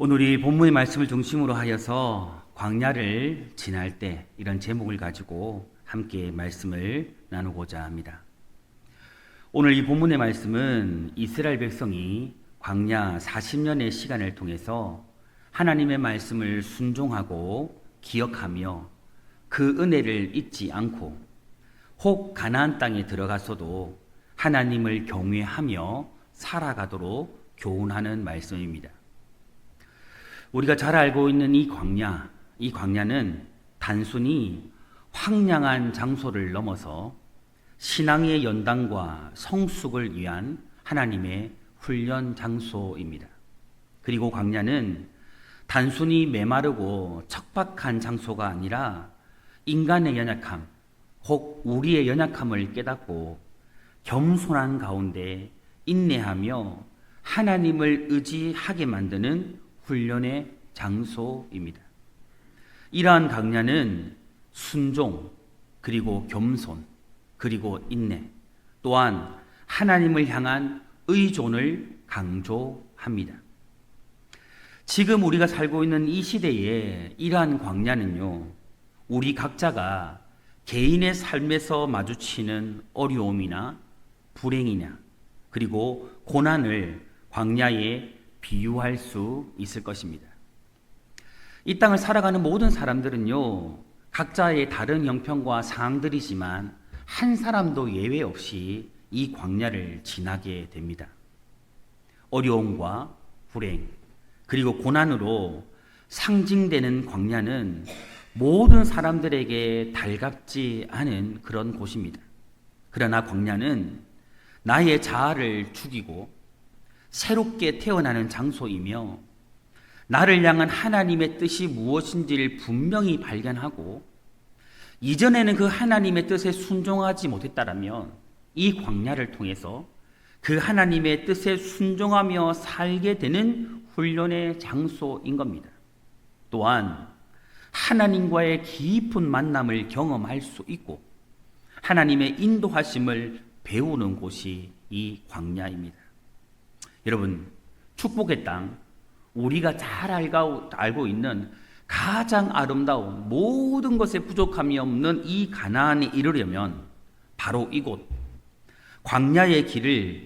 오늘 이 본문의 말씀을 중심으로 하여서 광야를 지날 때 이런 제목을 가지고 함께 말씀을 나누고자 합니다. 오늘 이 본문의 말씀은 이스라엘 백성이 광야 40년의 시간을 통해서 하나님의 말씀을 순종하고 기억하며 그 은혜를 잊지 않고 혹 가나안 땅에 들어가서도 하나님을 경외하며 살아가도록 교훈하는 말씀입니다. 우리가 잘 알고 있는 이 광야는 단순히 황량한 장소를 넘어서 신앙의 연단과 성숙을 위한 하나님의 훈련 장소입니다. 그리고 광야는 단순히 메마르고 척박한 장소가 아니라 인간의 연약함, 혹 우리의 연약함을 깨닫고 겸손한 가운데 인내하며 하나님을 의지하게 만드는 훈련의 장소입니다. 이러한 광야는 순종, 그리고 겸손, 그리고 인내, 또한 하나님을 향한 의존을 강조합니다. 지금 우리가 살고 있는 이 시대에 이러한 광야는요, 우리 각자가 개인의 삶에서 마주치는 어려움이나 불행이나 그리고 고난을 광야에 비유할 수 있을 것입니다. 이 땅을 살아가는 모든 사람들은요, 각자의 다른 형편과 상황들이지만 한 사람도 예외 없이 이 광야를 지나게 됩니다. 어려움과 불행, 그리고 고난으로 상징되는 광야는 모든 사람들에게 달갑지 않은 그런 곳입니다. 그러나 광야는 나의 자아를 죽이고 새롭게 태어나는 장소이며 나를 향한 하나님의 뜻이 무엇인지를 분명히 발견하고 이전에는 그 하나님의 뜻에 순종하지 못했다라면 이 광야를 통해서 그 하나님의 뜻에 순종하며 살게 되는 훈련의 장소인 겁니다. 또한 하나님과의 깊은 만남을 경험할 수 있고 하나님의 인도하심을 배우는 곳이 이 광야입니다. 여러분, 축복의 땅, 우리가 잘 알고 있는 가장 아름다운 모든 것에 부족함이 없는 이 가나안에 이르려면 바로 이곳 광야의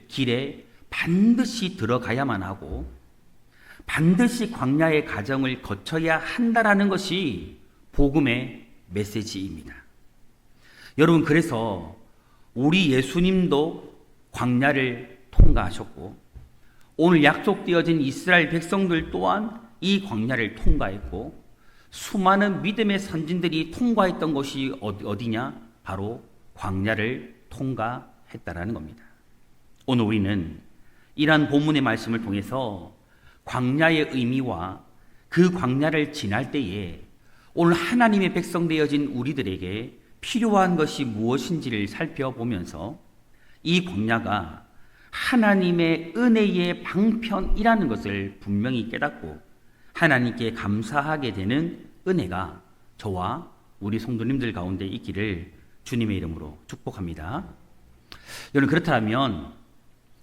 길에 반드시 들어가야만 하고 반드시 광야의 과정을 거쳐야 한다라는 것이 복음의 메시지입니다. 여러분, 그래서 우리 예수님도 광야를 통과하셨고 오늘 약속되어진 이스라엘 백성들 또한 이 광야를 통과했고 수많은 믿음의 선진들이 통과했던 것이 어디냐? 바로 광야를 통과했다라는 겁니다. 오늘 우리는 이러한 본문의 말씀을 통해서 광야의 의미와 그 광야를 지날 때에 오늘 하나님의 백성 되어진 우리들에게 필요한 것이 무엇인지를 살펴보면서 이 광야가 하나님의 은혜의 방편이라는 것을 분명히 깨닫고 하나님께 감사하게 되는 은혜가 저와 우리 성도님들 가운데 있기를 주님의 이름으로 축복합니다. 여러분, 그렇다면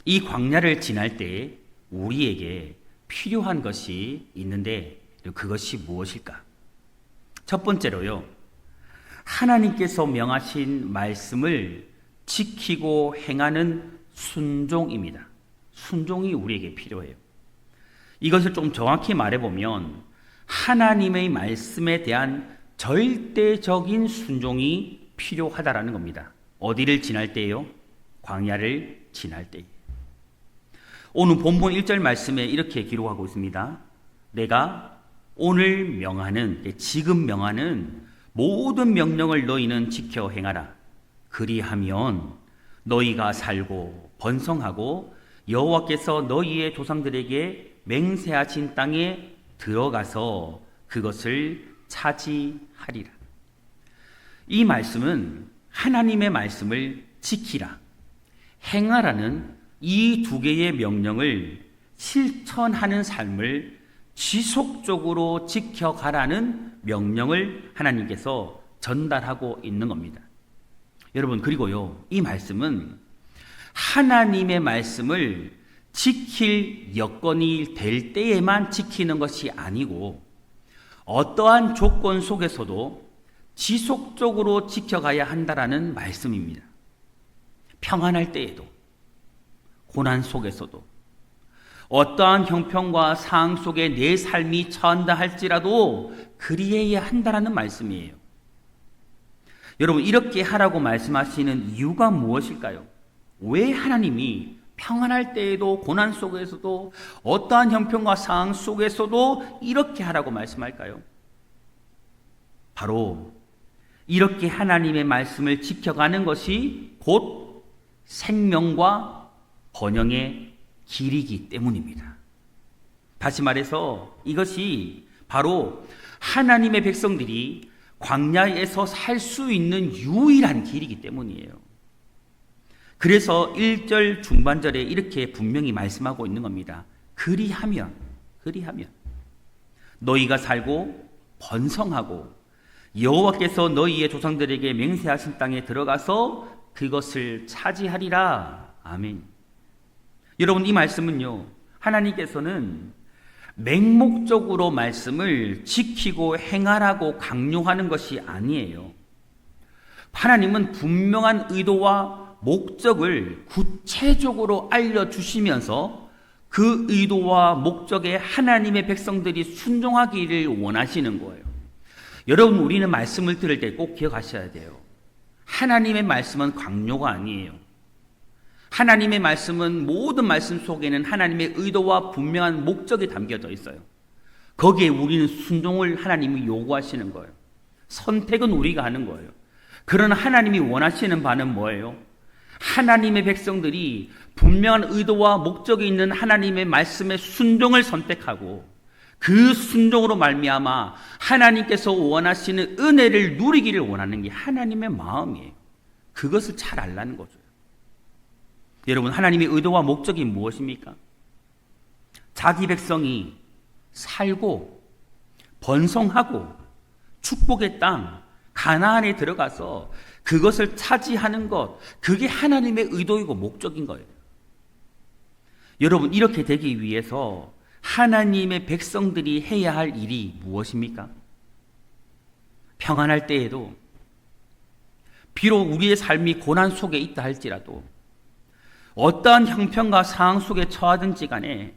이 광야를 지날 때 우리에게 필요한 것이 있는데 그것이 무엇일까? 첫 번째로요, 하나님께서 명하신 말씀을 지키고 행하는 순종입니다. 순종이 우리에게 필요해요. 이것을 좀 정확히 말해보면 하나님의 말씀에 대한 절대적인 순종이 필요하다라는 겁니다. 어디를 지날 때요? 광야를 지날 때. 오늘 본문 1절 말씀에 이렇게 기록하고 있습니다. 내가 오늘 명하는, 지금 명하는 모든 명령을 너희는 지켜 행하라. 그리하면 너희가 살고 번성하고 여호와께서 너희의 조상들에게 맹세하신 땅에 들어가서 그것을 차지하리라. 이 말씀은 하나님의 말씀을 지키라, 행하라는 이 두 개의 명령을 실천하는 삶을 지속적으로 지켜가라는 명령을 하나님께서 전달하고 있는 겁니다. 여러분, 그리고요, 이 말씀은 하나님의 말씀을 지킬 여건이 될 때에만 지키는 것이 아니고 어떠한 조건 속에서도 지속적으로 지켜가야 한다라는 말씀입니다. 평안할 때에도, 고난 속에서도, 어떠한 형편과 상황 속에 내 삶이 처한다 할지라도 그리해야 한다라는 말씀이에요. 여러분, 이렇게 하라고 말씀하시는 이유가 무엇일까요? 왜 하나님이 평안할 때에도, 고난 속에서도, 어떠한 형편과 상황 속에서도 이렇게 하라고 말씀할까요? 바로 이렇게 하나님의 말씀을 지켜가는 것이 곧 생명과 번영의 길이기 때문입니다. 다시 말해서 이것이 바로 하나님의 백성들이 광야에서 살 수 있는 유일한 길이기 때문이에요. 그래서 1절 중반절에 이렇게 분명히 말씀하고 있는 겁니다. 그리하면 너희가 살고 번성하고 여호와께서 너희의 조상들에게 맹세하신 땅에 들어가서 그것을 차지하리라. 아멘. 여러분, 이 말씀은요, 하나님께서는 맹목적으로 말씀을 지키고 행하라고 강요하는 것이 아니에요. 하나님은 분명한 의도와 목적을 구체적으로 알려주시면서 그 의도와 목적에 하나님의 백성들이 순종하기를 원하시는 거예요. 여러분, 우리는 말씀을 들을 때 꼭 기억하셔야 돼요. 하나님의 말씀은 강요가 아니에요. 하나님의 말씀은, 모든 말씀 속에는 하나님의 의도와 분명한 목적이 담겨져 있어요. 거기에 우리는 순종을 하나님이 요구하시는 거예요. 선택은 우리가 하는 거예요. 그러나 하나님이 원하시는 바는 뭐예요? 하나님의 백성들이 분명한 의도와 목적이 있는 하나님의 말씀의 순종을 선택하고 그 순종으로 말미암아 하나님께서 원하시는 은혜를 누리기를 원하는 게 하나님의 마음이에요. 그것을 잘 알라는 거죠. 여러분, 하나님의 의도와 목적이 무엇입니까? 자기 백성이 살고 번성하고 축복의 땅 가나안에 들어가서 그것을 차지하는 것, 그게 하나님의 의도이고 목적인 거예요. 여러분, 이렇게 되기 위해서 하나님의 백성들이 해야 할 일이 무엇입니까? 평안할 때에도, 비록 우리의 삶이 고난 속에 있다 할지라도, 어떠한 형편과 상황 속에 처하든지 간에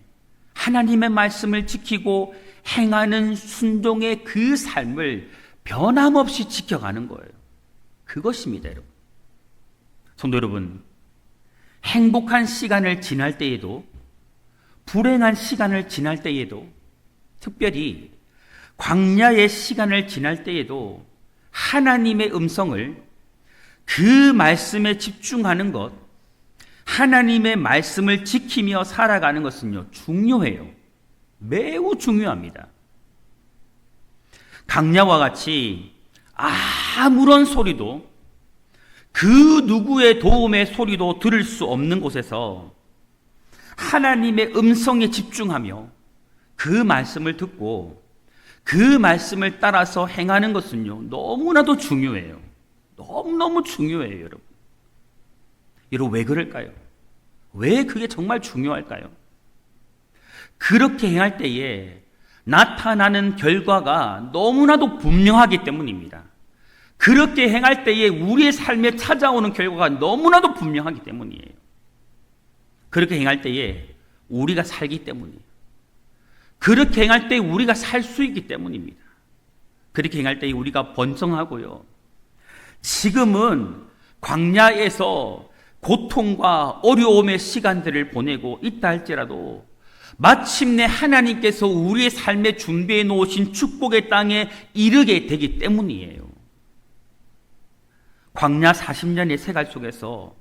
하나님의 말씀을 지키고 행하는 순종의 그 삶을 변함없이 지켜가는 거예요. 그것입니다, 여러분. 성도 여러분, 행복한 시간을 지날 때에도, 불행한 시간을 지날 때에도, 특별히 광야의 시간을 지날 때에도 하나님의 음성을, 그 말씀에 집중하는 것, 하나님의 말씀을 지키며 살아가는 것은요, 중요해요. 매우 중요합니다. 광야와 같이 아무런 소리도, 그 누구의 도움의 소리도 들을 수 없는 곳에서 하나님의 음성에 집중하며 그 말씀을 듣고 그 말씀을 따라서 행하는 것은요, 너무나도 중요해요. 너무너무 중요해요, 여러분. 여러분, 왜 그럴까요? 왜 그게 정말 중요할까요? 그렇게 행할 때에 나타나는 결과가 너무나도 분명하기 때문입니다. 그렇게 행할 때에 우리의 삶에 찾아오는 결과가 너무나도 분명하기 때문이에요. 그렇게 행할 때에 우리가 살기 때문이에요. 그렇게 행할 때 우리가 살 수 있기 때문입니다. 그렇게 행할 때에 우리가 번성하고요. 지금은 광야에서 고통과 어려움의 시간들을 보내고 있다 할지라도 마침내 하나님께서 우리의 삶에 준비해 놓으신 축복의 땅에 이르게 되기 때문이에요. 광야 40년의 생활 속에서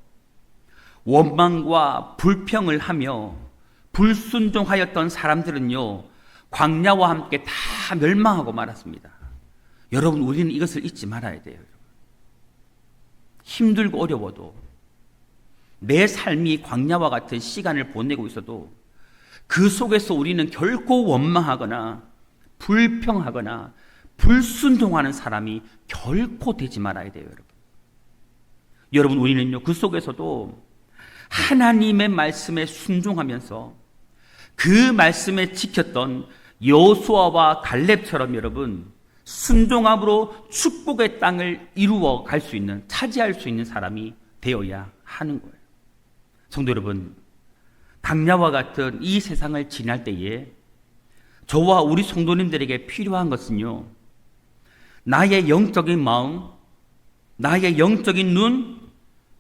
원망과 불평을 하며 불순종하였던 사람들은요, 광야와 함께 다 멸망하고 말았습니다. 여러분, 우리는 이것을 잊지 말아야 돼요. 힘들고 어려워도, 내 삶이 광야와 같은 시간을 보내고 있어도 그 속에서 우리는 결코 원망하거나 불평하거나 불순종하는 사람이 결코 되지 말아야 돼요, 여러분. 여러분, 우리는요, 그 속에서도 하나님의 말씀에 순종하면서 그 말씀에 지켰던 여호수아와 갈렙처럼 여러분 순종함으로 축복의 땅을 이루어 갈 수 있는, 차지할 수 있는 사람이 되어야 하는 거예요. 성도 여러분, 광야와 같은 이 세상을 지날 때에 저와 우리 성도님들에게 필요한 것은요, 나의 영적인 마음, 나의 영적인 눈,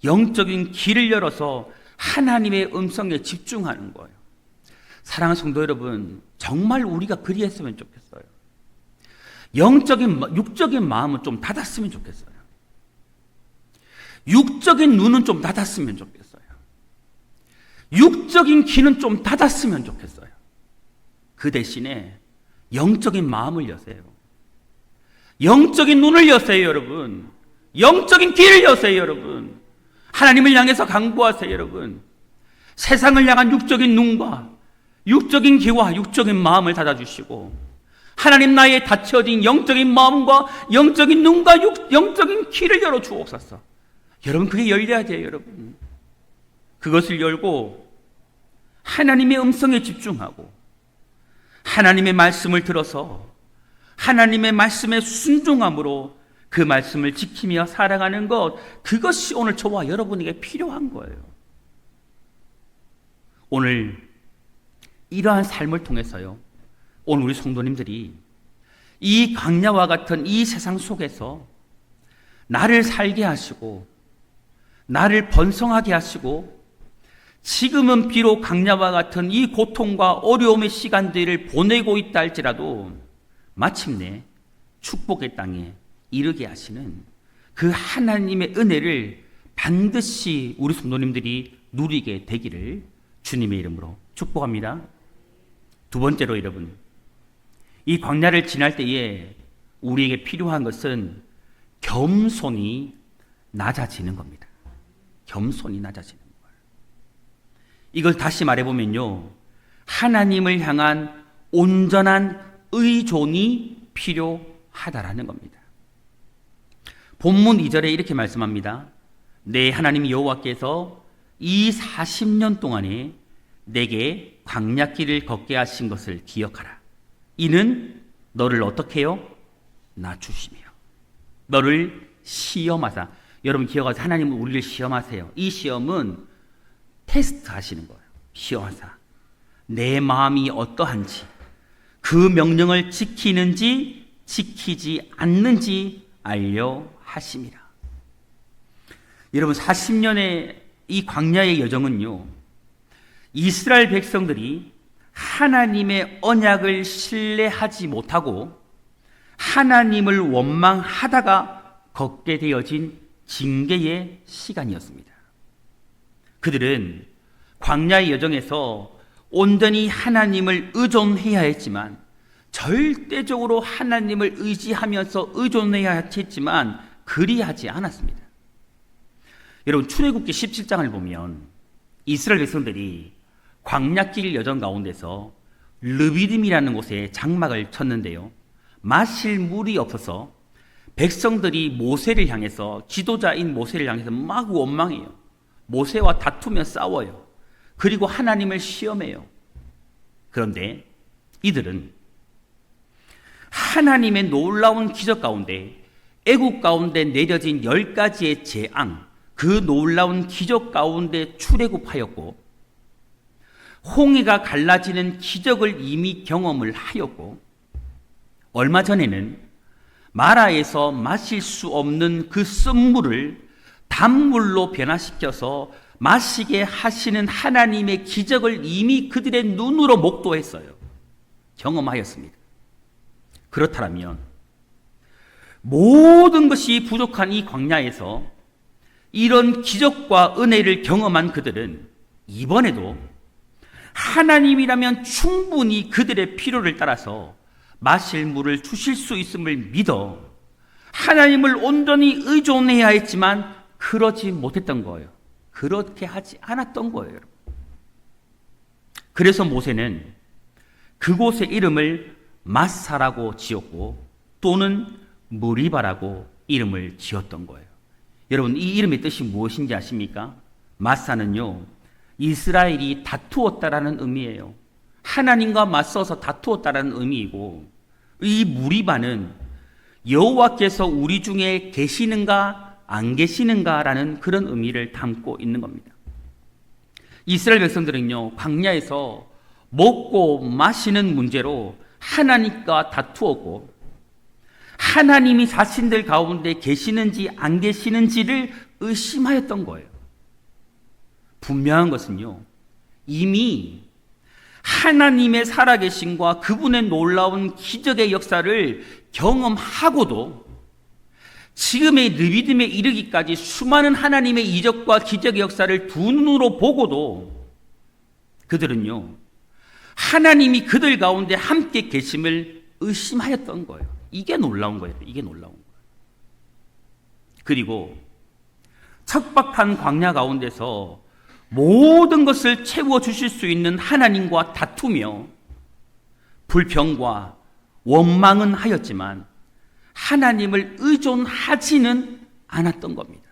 영적인 길을 열어서 하나님의 음성에 집중하는 거예요. 사랑하는 성도 여러분, 정말 우리가 그리했으면 좋겠어요. 육적인 마음은 좀 닫았으면 좋겠어요. 육적인 눈은 좀 닫았으면 좋겠어요. 육적인 귀는 좀 닫았으면 좋겠어요. 그 대신에 영적인 마음을 여세요. 영적인 눈을 여세요, 여러분. 영적인 귀를 여세요, 여러분. 하나님을 향해서 강구하세요, 여러분. 세상을 향한 육적인 눈과 육적인 귀와 육적인 마음을 닫아주시고 하나님 나의 닫혀진 영적인 마음과 영적인 눈과 영적인 귀를 열어주옵소서. 여러분, 그게 열려야 돼요, 여러분. 그것을 열고 하나님의 음성에 집중하고 하나님의 말씀을 들어서 하나님의 말씀에 순종함으로 그 말씀을 지키며 살아가는 것, 그것이 오늘 저와 여러분에게 필요한 거예요. 오늘 이러한 삶을 통해서요, 오늘 우리 성도님들이 이 광야와 같은 이 세상 속에서 나를 살게 하시고 나를 번성하게 하시고 지금은 비록 광야와 같은 이 고통과 어려움의 시간들을 보내고 있다 할지라도 마침내 축복의 땅에 이르게 하시는 그 하나님의 은혜를 반드시 우리 성도님들이 누리게 되기를 주님의 이름으로 축복합니다. 두 번째로 여러분, 이 광야를 지날 때에 우리에게 필요한 것은 겸손이 낮아지는 겁니다. 겸손이 낮아지는 거예요. 이걸 다시 말해보면요, 하나님을 향한 온전한 의존이 필요하다라는 겁니다. 본문 2절에 이렇게 말씀합니다. 내 하나님 여호와께서 이 40년 동안에 내게 광야길을 걷게 하신 것을 기억하라. 이는 너를 어떻게 해요? 낮추시며 너를 시험하사. 여러분 기억하세요. 하나님은 우리를 시험하세요. 이 시험은 테스트 하시는 거예요. 시험하사 내 마음이 어떠한지, 그 명령을 지키는지 지키지 않는지 알려 하심이라. 여러분, 40년의 이 광야의 여정은요, 이스라엘 백성들이 하나님의 언약을 신뢰하지 못하고 하나님을 원망하다가 걷게 되어진 징계의 시간이었습니다. 그들은 광야의 여정에서 온전히 하나님을 의존해야 했지만, 절대적으로 하나님을 의지하면서 의존해야 했지만 그리하지 않았습니다. 여러분, 출애굽기 17장을 보면 이스라엘 백성들이 광야길 여정 가운데서 르비딤이라는 곳에 장막을 쳤는데요, 마실 물이 없어서 백성들이 모세를 향해서, 지도자인 모세를 향해서 막 원망해요. 모세와 다투며 싸워요. 그리고 하나님을 시험해요. 그런데 이들은 하나님의 놀라운 기적 가운데, 애국 가운데 내려진 10가지의 재앙, 그 놀라운 기적 가운데 출애굽하였고, 홍해가 갈라지는 기적을 이미 경험을 하였고, 얼마 전에는 마라에서 마실 수 없는 그 쓴물을 단물로 변화시켜서 마시게 하시는 하나님의 기적을 이미 그들의 눈으로 목도했어요. 경험하였습니다. 그렇다면 모든 것이 부족한 이 광야에서 이런 기적과 은혜를 경험한 그들은 이번에도 하나님이라면 충분히 그들의 필요를 따라서 마실 물을 주실 수 있음을 믿어 하나님을 온전히 의존해야 했지만 그러지 못했던 거예요. 그렇게 하지 않았던 거예요. 그래서 모세는 그곳의 이름을 마사라고 지었고, 또는 무리바라고 이름을 지었던 거예요. 여러분, 이 이름의 뜻이 무엇인지 아십니까? 마사는요, 이스라엘이 다투었다라는 의미예요. 하나님과 맞서서 다투었다라는 의미이고, 이 무리바는 여호와께서 우리 중에 계시는가 안 계시는가라는 그런 의미를 담고 있는 겁니다. 이스라엘 백성들은요, 광야에서 먹고 마시는 문제로 하나님과 다투었고, 하나님이 자신들 가운데 계시는지 안 계시는지를 의심하였던 거예요. 분명한 것은요, 이미 하나님의 살아계심과 그분의 놀라운 기적의 역사를 경험하고도 지금의 느비딤에 이르기까지 수많은 하나님의 이적과 기적의 역사를 두 눈으로 보고도 그들은요, 하나님이 그들 가운데 함께 계심을 의심하였던 거예요. 이게 놀라운 거예요. 이게 놀라운 거예요. 그리고 척박한 광야 가운데서 모든 것을 채워주실 수 있는 하나님과 다투며 불평과 원망은 하였지만 하나님을 의존하지는 않았던 겁니다.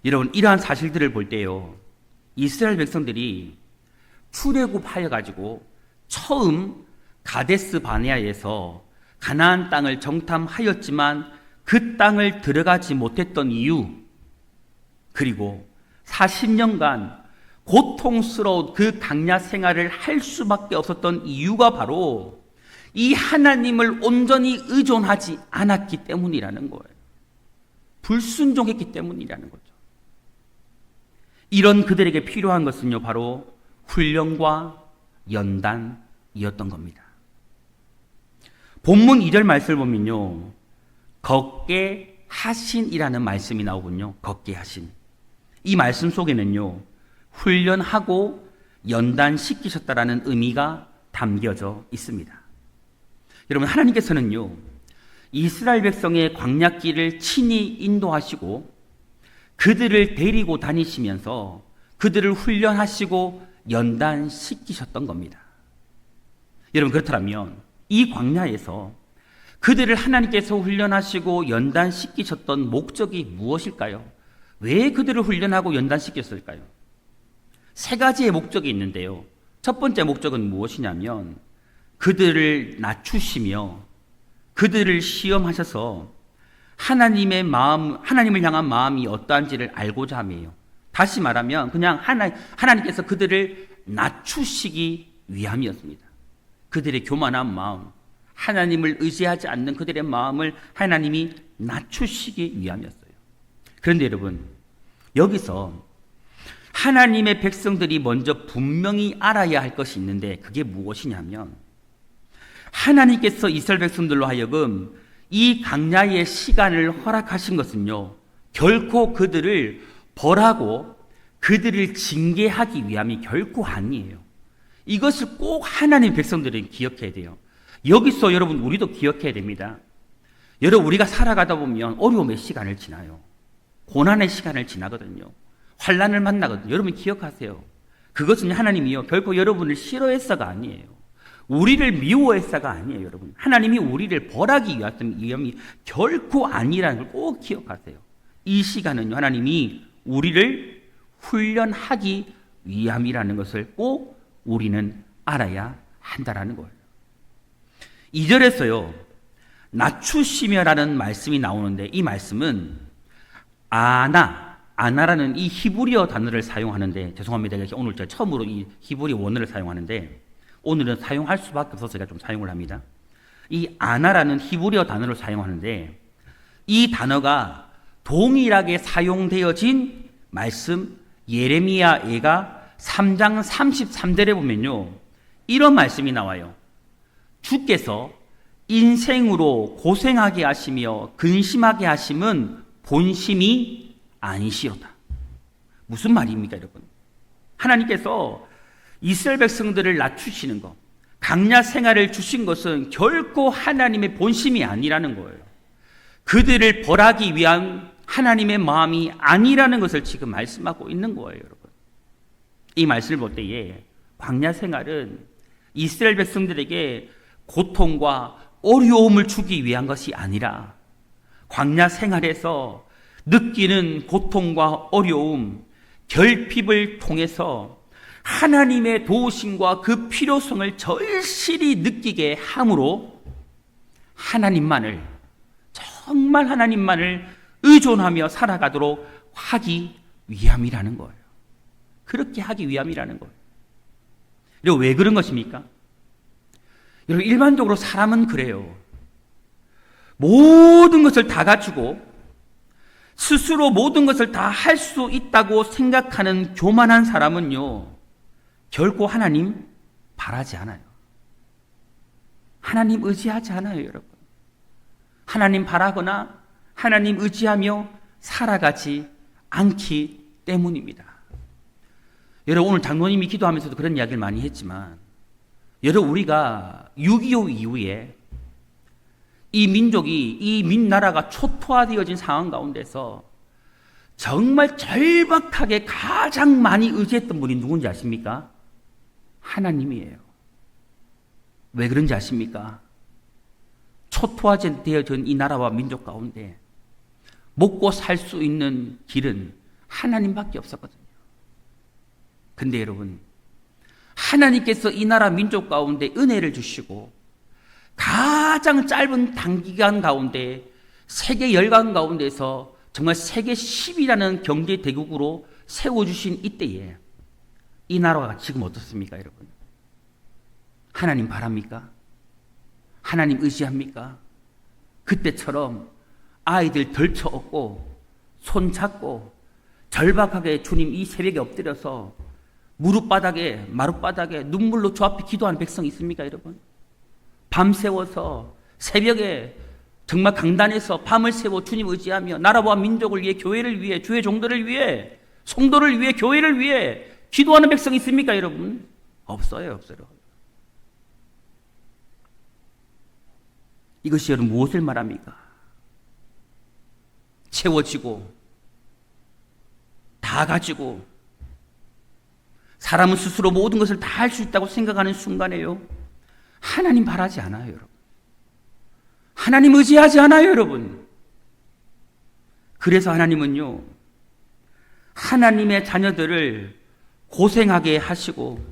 여러분, 이러한 사실들을 볼 때요, 이스라엘 백성들이 출애굽하여 가지고 처음 가데스 바네아에서 가나안 땅을 정탐하였지만 그 땅을 들어가지 못했던 이유, 그리고 40년간 고통스러운 그 광야 생활을 할 수밖에 없었던 이유가 바로 이 하나님을 온전히 의존하지 않았기 때문이라는 거예요. 불순종했기 때문이라는 거죠. 이런 그들에게 필요한 것은요, 바로 훈련과 연단이었던 겁니다. 본문 2절 말씀을 보면요, 걷게 하신이라는 말씀이 나오군요. 걷게 하신. 이 말씀 속에는요, 훈련하고 연단시키셨다라는 의미가 담겨져 있습니다. 여러분, 하나님께서는요, 이스라엘 백성의 광야길을 친히 인도하시고 그들을 데리고 다니시면서 그들을 훈련하시고 연단시키셨던 겁니다. 여러분, 그렇다면 이 광야에서 그들을 하나님께서 훈련하시고 연단시키셨던 목적이 무엇일까요? 왜 그들을 훈련하고 연단시켰을까요? 세 가지의 목적이 있는데요. 첫 번째 목적은 무엇이냐면 그들을 낮추시며 그들을 시험하셔서 하나님의 마음, 하나님을 향한 마음이 어떠한지를 알고자 함이에요. 다시 말하면 그냥 하나님께서 그들을 낮추시기 위함이었습니다. 그들의 교만한 마음, 하나님을 의지하지 않는 그들의 마음을 하나님이 낮추시기 위함이었어요. 그런데 여러분, 여기서 하나님의 백성들이 먼저 분명히 알아야 할 것이 있는데 그게 무엇이냐면 하나님께서 이스라엘 백성들로 하여금 이 광야의 시간을 허락하신 것은요, 결코 그들을 벌하고 그들을 징계하기 위함이 결코 아니에요. 이것을 꼭 하나님 백성들은 기억해야 돼요. 여기서 여러분, 우리도 기억해야 됩니다. 여러분, 우리가 살아가다 보면 어려움의 시간을 지나요. 고난의 시간을 지나거든요. 환난을 만나거든요. 여러분 기억하세요. 그것은 하나님이요, 결코 여러분을 싫어했어가 아니에요. 우리를 미워했어가 아니에요. 여러분, 하나님이 우리를 벌하기 위한 위험이 결코 아니라는 걸 꼭 기억하세요. 이 시간은요, 하나님이 우리를 훈련하기 위함이라는 것을 꼭 우리는 알아야 한다라는 거예요. 2절에서요, 낮추시며라는 말씀이 나오는데 이 말씀은 아나라는 이 히브리어 단어를 사용하는데, 죄송합니다. 오늘 제가 처음으로 이 히브리어 원어를 사용하는데 오늘은 사용할 수밖에 없어서 제가 좀 사용을 합니다. 이 아나라는 히브리어 단어를 사용하는데 이 단어가 동일하게 사용되어진 말씀 예레미야 예가 3장 33절에 보면요, 이런 말씀이 나와요. 주께서 인생으로 고생하게 하시며 근심하게 하심은 본심이 아니시로다. 무슨 말입니까, 여러분? 하나님께서 이스라엘 백성들을 낮추시는 것, 광야 생활을 주신 것은 결코 하나님의 본심이 아니라는 거예요. 그들을 벌하기 위한 하나님의 마음이 아니라는 것을 지금 말씀하고 있는 거예요, 여러분. 이 말씀을 볼 때에 광야 생활은 이스라엘 백성들에게 고통과 어려움을 주기 위한 것이 아니라 광야 생활에서 느끼는 고통과 어려움, 결핍을 통해서 하나님의 도우심과 그 필요성을 절실히 느끼게 함으로 하나님만을, 정말 하나님만을 의존하며 살아가도록 하기 위함이라는 거예요. 그렇게 하기 위함이라는 거예요. 그리고 왜 그런 것입니까? 여러분, 일반적으로 사람은 그래요. 모든 것을 다 갖추고 스스로 모든 것을 다 할 수 있다고 생각하는 교만한 사람은요, 결코 하나님 바라지 않아요. 하나님 의지하지 않아요, 여러분. 하나님 바라거나 하나님 의지하며 살아가지 않기 때문입니다. 여러분, 오늘 장로님이 기도하면서도 그런 이야기를 많이 했지만, 여러분, 우리가 6.25 이후에 이 민족이, 이 민나라가 초토화되어진 상황 가운데서 정말 절박하게 가장 많이 의지했던 분이 누군지 아십니까? 하나님이에요. 왜 그런지 아십니까? 초토화되어진 이 나라와 민족 가운데 먹고 살 수 있는 길은 하나님밖에 없었거든요. 근데 여러분, 하나님께서 이 나라 민족 가운데 은혜를 주시고 가장 짧은 단기간 가운데 세계 열강 가운데서 정말 세계 10이라는 경제 대국으로 세워주신 이때에 이 나라가 지금 어떻습니까, 여러분? 하나님 바랍니까? 하나님 의지합니까? 그때처럼 아이들 덜쳐업고 손 잡고 절박하게 주님 이 새벽에 엎드려서 무릎바닥에 마룻바닥에 눈물로 주 앞에 기도하는 백성이 있습니까, 여러분? 밤새워서 새벽에 정말 강단에서 밤을 새워 주님 의지하며 나라와 민족을 위해, 교회를 위해, 주의 종들을 위해, 성도를 위해, 교회를 위해 기도하는 백성이 있습니까, 여러분? 없어요, 없어요. 이것이 여러분 무엇을 말합니까? 채워지고 다 가지고 사람은 스스로 모든 것을 다 할 수 있다고 생각하는 순간에요, 하나님 바라지 않아요, 여러분. 하나님 의지하지 않아요, 여러분. 그래서 하나님은요, 하나님의 자녀들을 고생하게 하시고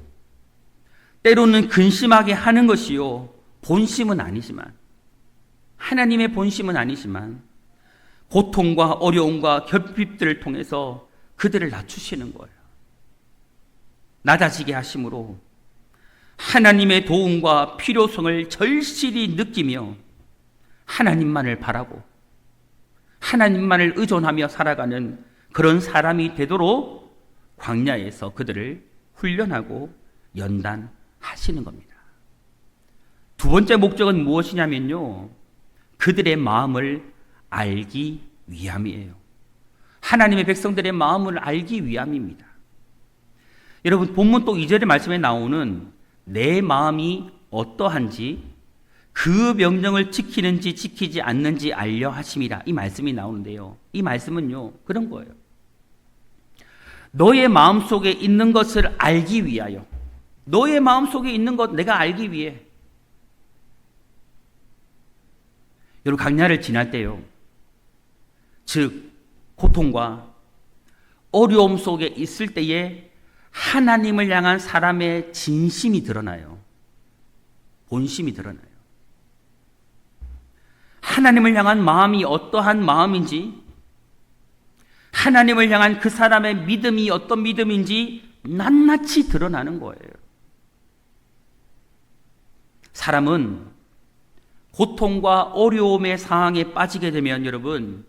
때로는 근심하게 하는 것이요, 본심은 아니지만, 하나님의 본심은 아니지만 고통과 어려움과 결핍들을 통해서 그들을 낮추시는 거예요. 낮아지게 하심으로 하나님의 도움과 필요성을 절실히 느끼며 하나님만을 바라고 하나님만을 의존하며 살아가는 그런 사람이 되도록 광야에서 그들을 훈련하고 연단하시는 겁니다. 두 번째 목적은 무엇이냐면요, 그들의 마음을 알기 위함이에요. 하나님의 백성들의 마음을 알기 위함입니다. 여러분, 본문 또 2절의 말씀에 나오는 내 마음이 어떠한지 그 명령을 지키는지 지키지 않는지 알려 하심이라, 이 말씀이 나오는데요, 이 말씀은요 그런 거예요. 너의 마음속에 있는 것을 알기 위하여, 너의 마음속에 있는 것 내가 알기 위해. 여러분, 강야를 지날 때요, 즉 고통과 어려움 속에 있을 때에 하나님을 향한 사람의 진심이 드러나요. 본심이 드러나요. 하나님을 향한 마음이 어떠한 마음인지, 하나님을 향한 그 사람의 믿음이 어떤 믿음인지 낱낱이 드러나는 거예요. 사람은 고통과 어려움의 상황에 빠지게 되면 여러분,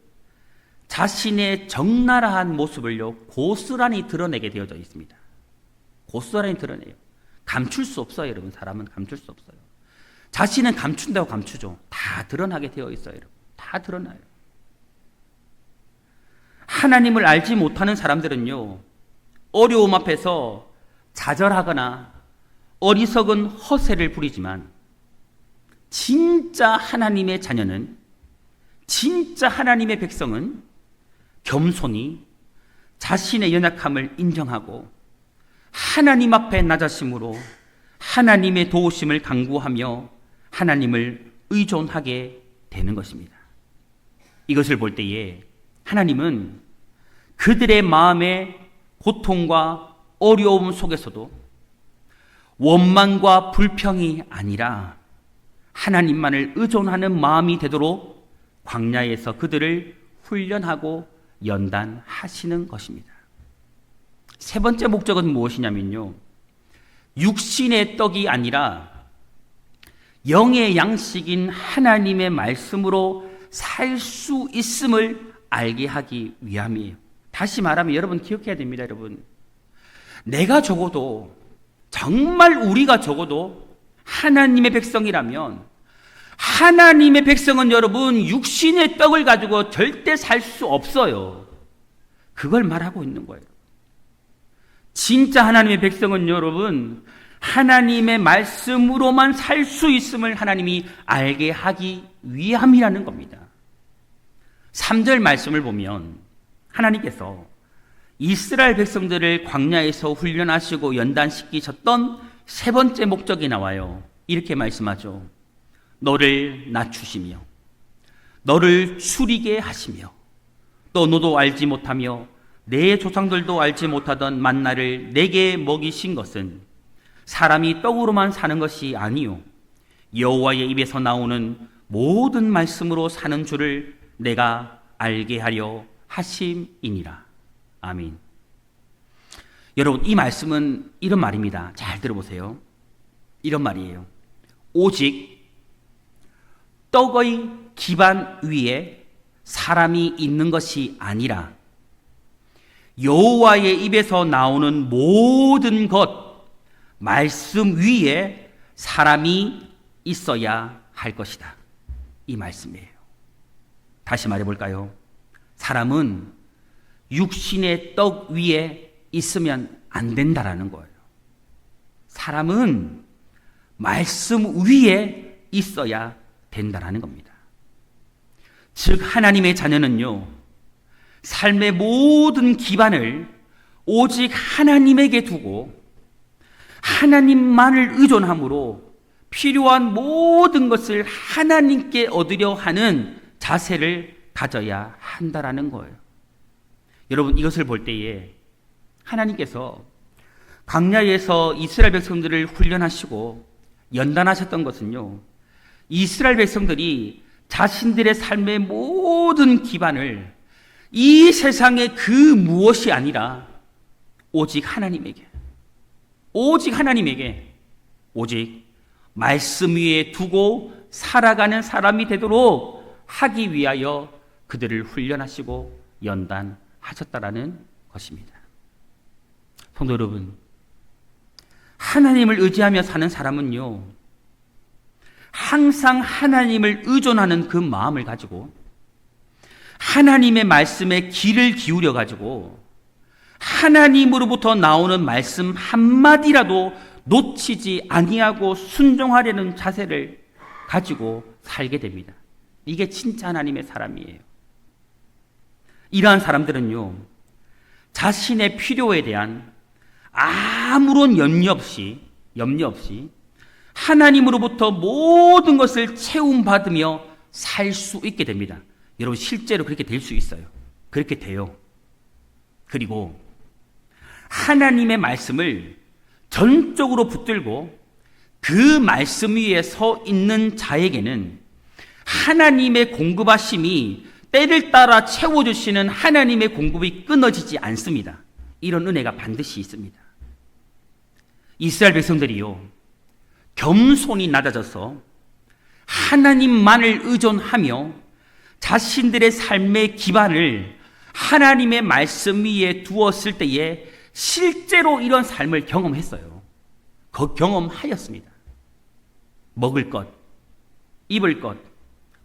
자신의 적나라한 모습을요 고스란히 드러내게 되어져 있습니다. 고스란히 드러내요. 감출 수 없어요, 여러분. 사람은 감출 수 없어요. 자신은 감춘다고 감추죠. 다 드러나게 되어 있어요, 여러분. 다 드러나요. 하나님을 알지 못하는 사람들은요, 어려움 앞에서 좌절하거나 어리석은 허세를 부리지만, 진짜 하나님의 자녀는, 진짜 하나님의 백성은 겸손히 자신의 연약함을 인정하고 하나님 앞에 낮아심으로 하나님의 도우심을 간구하며 하나님을 의존하게 되는 것입니다. 이것을 볼 때에 하나님은 그들의 마음에 고통과 어려움 속에서도 원망과 불평이 아니라 하나님만을 의존하는 마음이 되도록 광야에서 그들을 훈련하고 연단하시는 것입니다. 세 번째 목적은 무엇이냐면요, 육신의 떡이 아니라 영의 양식인 하나님의 말씀으로 살 수 있음을 알게 하기 위함이에요. 다시 말하면 여러분 기억해야 됩니다. 여러분, 내가 적어도, 정말 우리가 적어도 하나님의 백성이라면, 하나님의 백성은 여러분 육신의 떡을 가지고 절대 살 수 없어요. 그걸 말하고 있는 거예요. 진짜 하나님의 백성은 여러분 하나님의 말씀으로만 살 수 있음을 하나님이 알게 하기 위함이라는 겁니다. 3절 말씀을 보면 하나님께서 이스라엘 백성들을 광야에서 훈련하시고 연단시키셨던 세 번째 목적이 나와요. 이렇게 말씀하죠. 너를 낮추시며 너를 추리게 하시며 또 너도 알지 못하며 내 조상들도 알지 못하던 만나를 내게 먹이신 것은 사람이 떡으로만 사는 것이 아니요 여호와의 입에서 나오는 모든 말씀으로 사는 줄을 내가 알게 하려 하심이니라. 아멘. 여러분, 이 말씀은 이런 말입니다. 잘 들어보세요. 이런 말이에요. 오직 떡의 기반 위에 사람이 있는 것이 아니라 여호와의 입에서 나오는 모든 것, 말씀 위에 사람이 있어야 할 것이다. 이 말씀이에요. 다시 말해볼까요? 사람은 육신의 떡 위에 있으면 안 된다라는 거예요. 사람은 말씀 위에 있어야 된다라는 겁니다. 즉 하나님의 자녀는요, 삶의 모든 기반을 오직 하나님에게 두고 하나님만을 의존함으로 필요한 모든 것을 하나님께 얻으려 하는 자세를 가져야 한다라는 거예요. 여러분, 이것을 볼 때에 하나님께서 광야에서 이스라엘 백성들을 훈련하시고 연단하셨던 것은요, 이스라엘 백성들이 자신들의 삶의 모든 기반을 이 세상의 그 무엇이 아니라 오직 하나님에게, 오직 말씀 위에 두고 살아가는 사람이 되도록 하기 위하여 그들을 훈련하시고 연단하셨다라는 것입니다. 성도 여러분, 하나님을 의지하며 사는 사람은요, 항상 하나님을 의존하는 그 마음을 가지고 하나님의 말씀에 귀를 기울여 가지고 하나님으로부터 나오는 말씀 한마디라도 놓치지 아니하고 순종하려는 자세를 가지고 살게 됩니다. 이게 진짜 하나님의 사람이에요. 이러한 사람들은요, 자신의 필요에 대한 아무런 염려 없이 하나님으로부터 모든 것을 채움받으며 살 수 있게 됩니다. 여러분, 실제로 그렇게 될 수 있어요. 그렇게 돼요. 그리고 하나님의 말씀을 전적으로 붙들고 그 말씀 위에 서 있는 자에게는 하나님의 공급하심이 때를 따라 채워주시는 하나님의 공급이 끊어지지 않습니다. 이런 은혜가 반드시 있습니다. 이스라엘 백성들이요, 겸손히 낮아져서 하나님만을 의존하며 자신들의 삶의 기반을 하나님의 말씀 위에 두었을 때에 실제로 이런 삶을 경험했어요. 경험하였습니다. 먹을 것, 입을 것,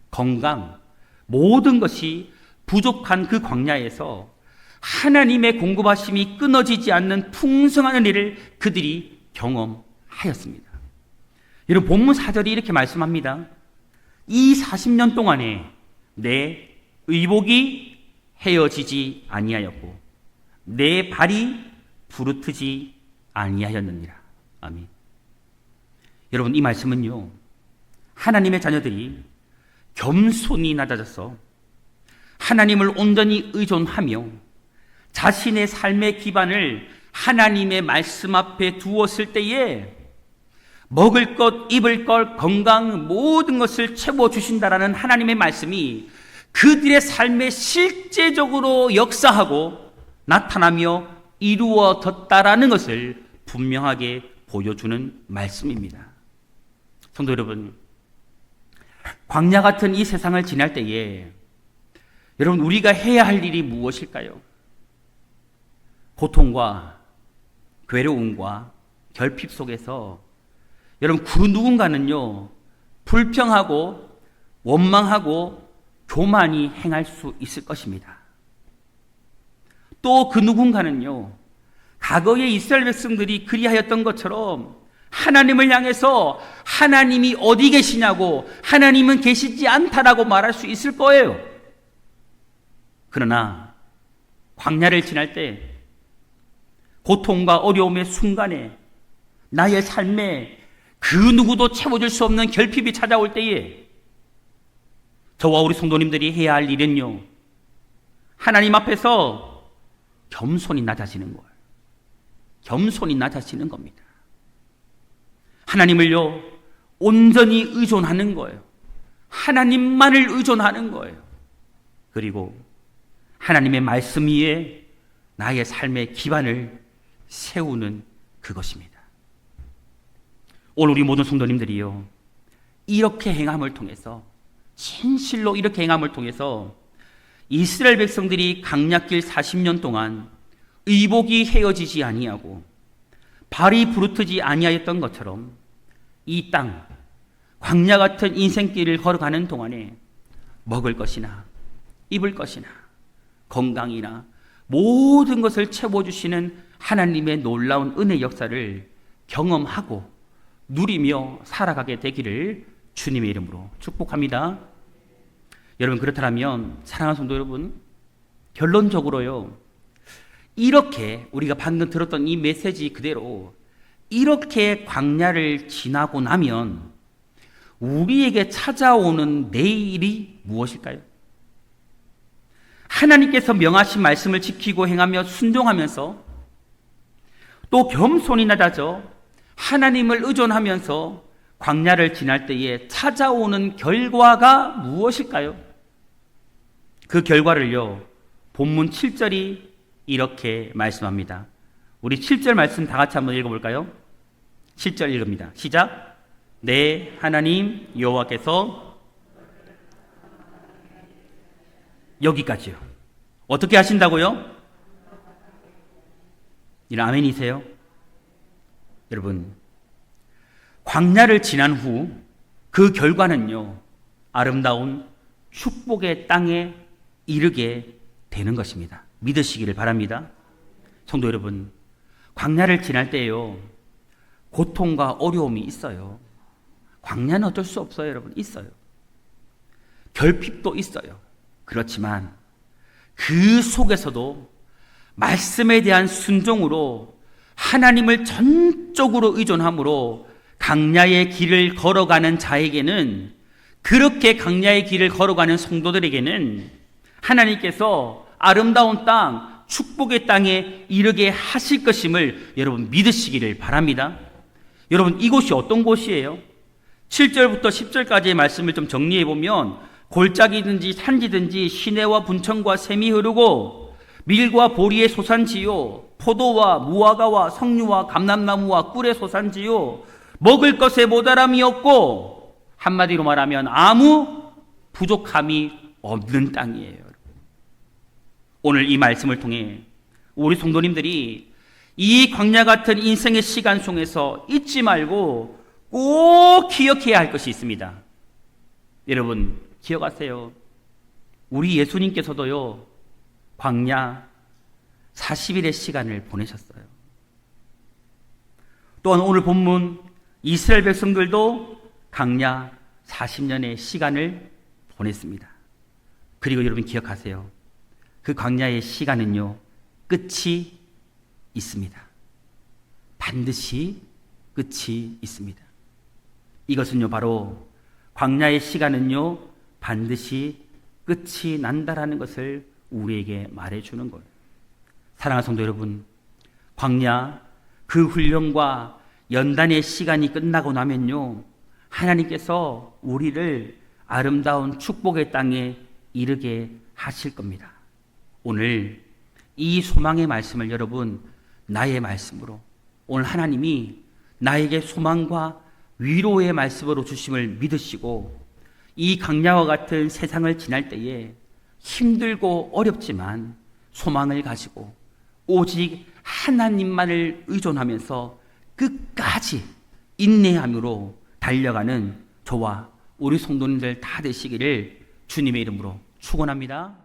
건강, 모든 것이 부족한 그 광야에서 하나님의 공급하심이 끊어지지 않는 풍성한 은혜를 그들이 경험하였습니다. 여러분, 본문 4절이 이렇게 말씀합니다. 이 40년 동안에 내 의복이 헤어지지 아니하였고 내 발이 부르트지 아니하였느니라. 아멘. 여러분, 이 말씀은요, 하나님의 자녀들이 겸손히 낮아져서 하나님을 온전히 의존하며 자신의 삶의 기반을 하나님의 말씀 앞에 두었을 때에 먹을 것, 입을 것, 건강 모든 것을 채워주신다라는 하나님의 말씀이 그들의 삶에 실제적으로 역사하고 나타나며 이루어졌다라는 것을 분명하게 보여주는 말씀입니다. 성도 여러분, 광야 같은 이 세상을 지날 때에 여러분 우리가 해야 할 일이 무엇일까요? 고통과 괴로움과 결핍 속에서 여러분 그 누군가는요 불평하고 원망하고 교만이 행할 수 있을 것입니다. 또 그 누군가는요 과거의 이스라엘 백성들이 그리하였던 것처럼 하나님을 향해서 하나님이 어디 계시냐고 하나님은 계시지 않다라고 말할 수 있을 거예요. 그러나 광야를 지날 때 고통과 어려움의 순간에 나의 삶에 그 누구도 채워줄 수 없는 결핍이 찾아올 때에 저와 우리 성도님들이 해야 할 일은요 하나님 앞에서 겸손히 낮아지는 거예요. 겸손히 낮아지는 겁니다. 하나님을요 온전히 의존하는 거예요. 하나님만을 의존하는 거예요. 그리고 하나님의 말씀 위에 나의 삶의 기반을 세우는 그것입니다. 오늘 우리 모든 성도님들이요 이렇게 행함을 통해서 진실로 이렇게 행함을 통해서 이스라엘 백성들이 강약길 40년 동안 의복이 헤어지지 아니하고 발이 부르트지 아니하였던 것처럼 이 땅 광야 같은 인생길을 걸어가는 동안에 먹을 것이나 입을 것이나 건강이나 모든 것을 채워주시는 하나님의 놀라운 은혜 역사를 경험하고 누리며 살아가게 되기를 주님의 이름으로 축복합니다. 여러분 그렇다면 사랑하는 성도 여러분 결론적으로요 이렇게 우리가 방금 들었던 이 메시지 그대로 이렇게 광야를 지나고 나면 우리에게 찾아오는 내일이 무엇일까요? 하나님께서 명하신 말씀을 지키고 행하며 순종하면서 또 겸손히 낮아져 하나님을 의존하면서 광야를 지날 때에 찾아오는 결과가 무엇일까요? 그 결과를요 본문 7절이 이렇게 말씀합니다. 우리 7절 말씀 다 같이 한번 읽어볼까요? 7절 읽습니다. 시작. 내 하나님 여호와께서 여기까지요. 어떻게 하신다고요? 이런 아멘이세요? 여러분 광야를 지난 후 그 결과는요 아름다운 축복의 땅에 이르게 되는 것입니다. 믿으시기를 바랍니다. 성도 여러분 광야를 지날 때요 고통과 어려움이 있어요. 광야는 어쩔 수 없어요. 여러분 있어요. 결핍도 있어요. 그렇지만 그 속에서도 말씀에 대한 순종으로 하나님을 전적으로 의존함으로 강야의 길을 걸어가는 자에게는 그렇게 강야의 길을 걸어가는 성도들에게는 하나님께서 아름다운 땅, 축복의 땅에 이르게 하실 것임을 여러분 믿으시기를 바랍니다. 여러분 이곳이 어떤 곳이에요? 7절부터 10절까지의 말씀을 좀 정리해 보면 골짜기든지 산지든지 시내와 분천과 샘이 흐르고 밀과 보리의 소산지요 포도와 무화과와 석류와 감람나무와 꿀의 소산지요 먹을 것에 모자람이 없고 한마디로 말하면 아무 부족함이 없는 땅이에요. 오늘 이 말씀을 통해 우리 성도님들이 이 광야 같은 인생의 시간 속에서 잊지 말고 꼭 기억해야 할 것이 있습니다. 여러분 기억하세요. 우리 예수님께서도요 광야 40일의 시간을 보내셨어요. 또한 오늘 본문 이스라엘 백성들도 광야 40년의 시간을 보냈습니다. 그리고 여러분 기억하세요. 그 광야의 시간은요 끝이 있습니다. 반드시 끝이 있습니다. 이것은요 바로 광야의 시간은요 반드시 끝이 난다라는 것을 우리에게 말해주는 거예요. 사랑하는 성도 여러분, 광야 그 훈련과 연단의 시간이 끝나고 나면요, 하나님께서 우리를 아름다운 축복의 땅에 이르게 하실 겁니다. 오늘 이 소망의 말씀을 여러분, 나의 말씀으로, 오늘 하나님이 나에게 소망과 위로의 말씀으로 주심을 믿으시고, 이 강야와 같은 세상을 지날 때에 힘들고 어렵지만 소망을 가지고 오직 하나님만을 의존하면서 끝까지 인내함으로 달려가는 저와 우리 성도님들 다 되시기를 주님의 이름으로 축원합니다.